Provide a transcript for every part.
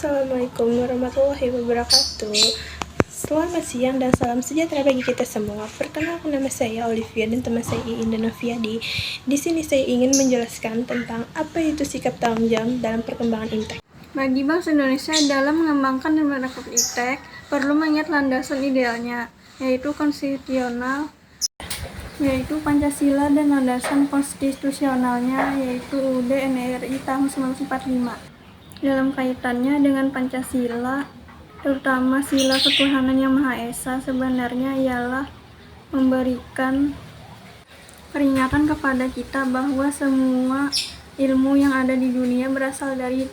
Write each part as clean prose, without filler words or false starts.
Assalamualaikum warahmatullahi wabarakatuh. Selamat siang dan salam sejahtera bagi kita semua. Perkenalkan, nama saya Olivia dan teman saya Iin dan Noviadi. Di sini saya ingin menjelaskan tentang apa itu sikap tanggung jawab dalam perkembangan IPTEK. Bagi bangsa Indonesia dalam mengembangkan dan menerapkan IPTEK perlu mengingat landasan idealnya, yaitu konstitusional, yaitu Pancasila, dan landasan konstitusionalnya, yaitu UUD NRI tahun 1945. Dalam kaitannya dengan Pancasila, terutama sila ketuhanan yang Maha Esa, sebenarnya ialah memberikan peringatan kepada kita bahwa semua ilmu yang ada di dunia berasal dari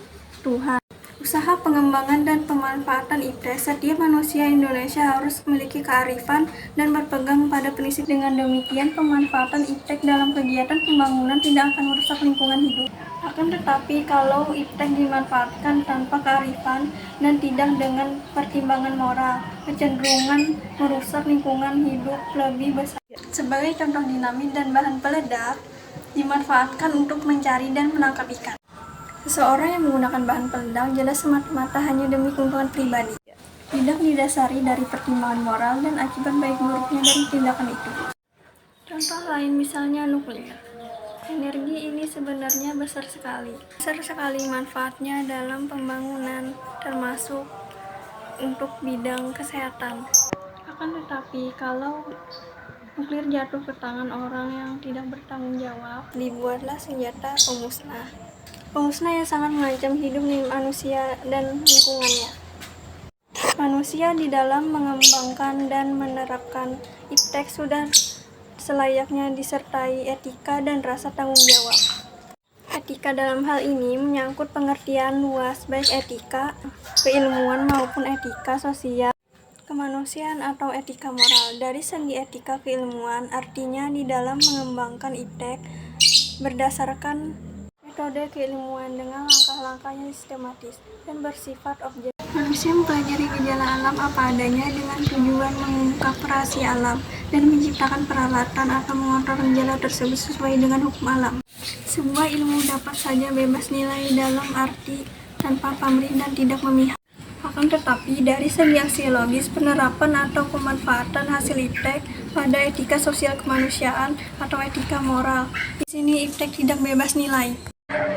Tuhan. Usaha pengembangan dan pemanfaatan IPTEK, setiap manusia Indonesia harus memiliki kearifan dan berpegang pada prinsip. Dengan demikian, pemanfaatan IPTEK dalam kegiatan pembangunan tidak akan merusak lingkungan hidup. Akan tetapi, kalau IPTEK dimanfaatkan tanpa kearifan dan tidak dengan pertimbangan moral, kecenderungan merusak lingkungan hidup lebih besar. Sebagai contoh, dinamit dan bahan peledak dimanfaatkan untuk mencari dan menangkap ikan. Seseorang yang menggunakan bahan peledak jelas semata-mata hanya demi keuntungan pribadi, tidak didasari dari pertimbangan moral dan akibat baik buruknya dari tindakan itu. Contoh lain misalnya nuklir. Energi ini sebenarnya besar sekali manfaatnya dalam pembangunan, termasuk untuk bidang kesehatan. Akan tetapi, kalau nuklir jatuh ke tangan orang yang tidak bertanggung jawab, dibuatlah senjata pemusnah yang sangat mengancam hidup manusia dan lingkungannya. Manusia di dalam mengembangkan dan menerapkan IPTEK sudah selayaknya disertai etika dan rasa tanggung jawab. Etika dalam hal ini menyangkut pengertian luas, baik etika keilmuan maupun etika sosial, kemanusiaan atau etika moral. Dari segi etika keilmuan, artinya di dalam mengembangkan IPTEK berdasarkan metode keilmuan dengan langkah-langkah yang sistematis dan bersifat objektif. Manusia mempelajari gejala alam apa adanya dengan tujuan mengungkap rahasia alam dan menciptakan peralatan atau mengontrol gejala tersebut sesuai dengan hukum alam. Sebuah ilmu dapat saja bebas nilai dalam arti tanpa pamrih dan tidak memihak. Akan tetapi, dari segi aksiologis, penerapan atau pemanfaatan hasil IPTEK pada etika sosial kemanusiaan atau etika moral, di sini IPTEK tidak bebas nilai.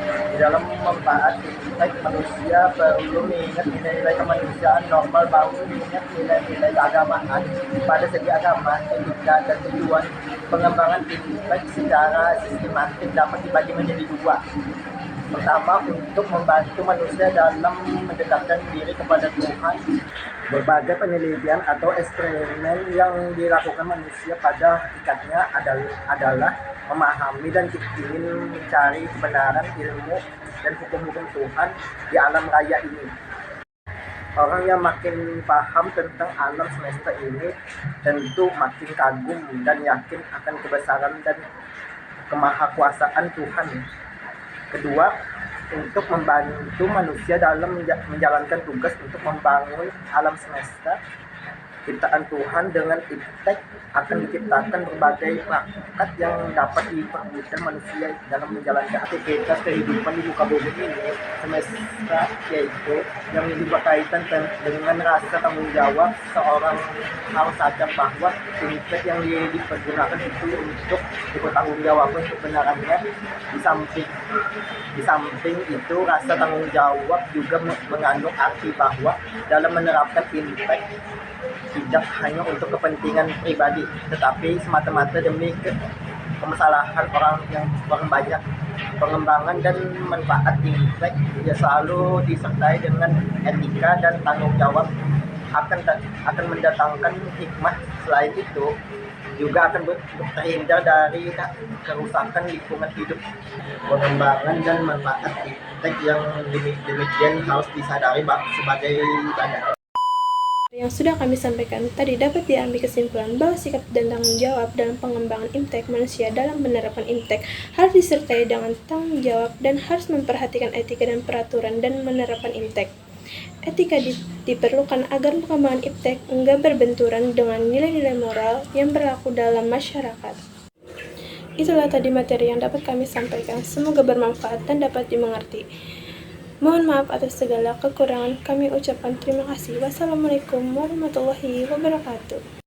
Di dalam memanfaat IPTEK, manusia perlu mengingat nilai-nilai kemanusiaan normal, baru mengingat nilai-nilai keagamaan. Pada segi agama, etika, dan tujuan pengembangan IPTEK secara sistematik dapat dibagi menjadi dua. Pertama, untuk membantu manusia dalam mendekatkan diri kepada Tuhan. Berbagai penelitian atau eksperimen yang dilakukan manusia pada hakikatnya adalah memahami dan ingin mencari kebenaran ilmu dan hukum-hukum Tuhan di alam raya ini. Orang yang makin paham tentang alam semesta ini tentu makin kagum dan yakin akan kebesaran dan kemahakuasaan Tuhan. Kedua, untuk membantu manusia dalam menjalankan tugas untuk membangun alam semesta ciptaan Tuhan. Dengan IPTEK akan diciptakan berbagai perangkat yang dapat dipermudah manusia dalam menjalankan aktivitas kehidupan di muka bumi ini semesta, yaitu yang berkaitan dengan rasa tanggung jawab. Seorang harus sadar bahwa IPTEK yang dipergunakan itu untuk dipertanggungjawabkan kebenarannya. Di samping itu, rasa tanggung jawab juga mengandung arti bahwa dalam menerapkan IPTEK tidak hanya untuk kepentingan pribadi, tetapi semata-mata demi kemaslahan orang banyak. Pengembangan dan manfaat IPTEK selalu disertai dengan etika dan tanggung jawab, akan mendatangkan hikmah. Selain itu, juga akan terhindar dari kerusakan lingkungan hidup. Pengembangan dan manfaat IPTEK yang demikian harus disadari sebagai ibadah. Yang sudah kami sampaikan tadi dapat diambil kesimpulan bahwa sikap dan tanggung jawab dalam pengembangan IPTEK manusia dalam penerapan IPTEK harus disertai dengan tanggung jawab dan harus memperhatikan etika dan peraturan dan penerapan IPTEK. Etika diperlukan agar pengembangan IPTEK enggak berbenturan dengan nilai-nilai moral yang berlaku dalam masyarakat. Itulah tadi materi yang dapat kami sampaikan. Semoga bermanfaat dan dapat dimengerti. Mohon maaf atas segala kekurangan, kami ucapkan terima kasih. Wassalamualaikum warahmatullahi wabarakatuh.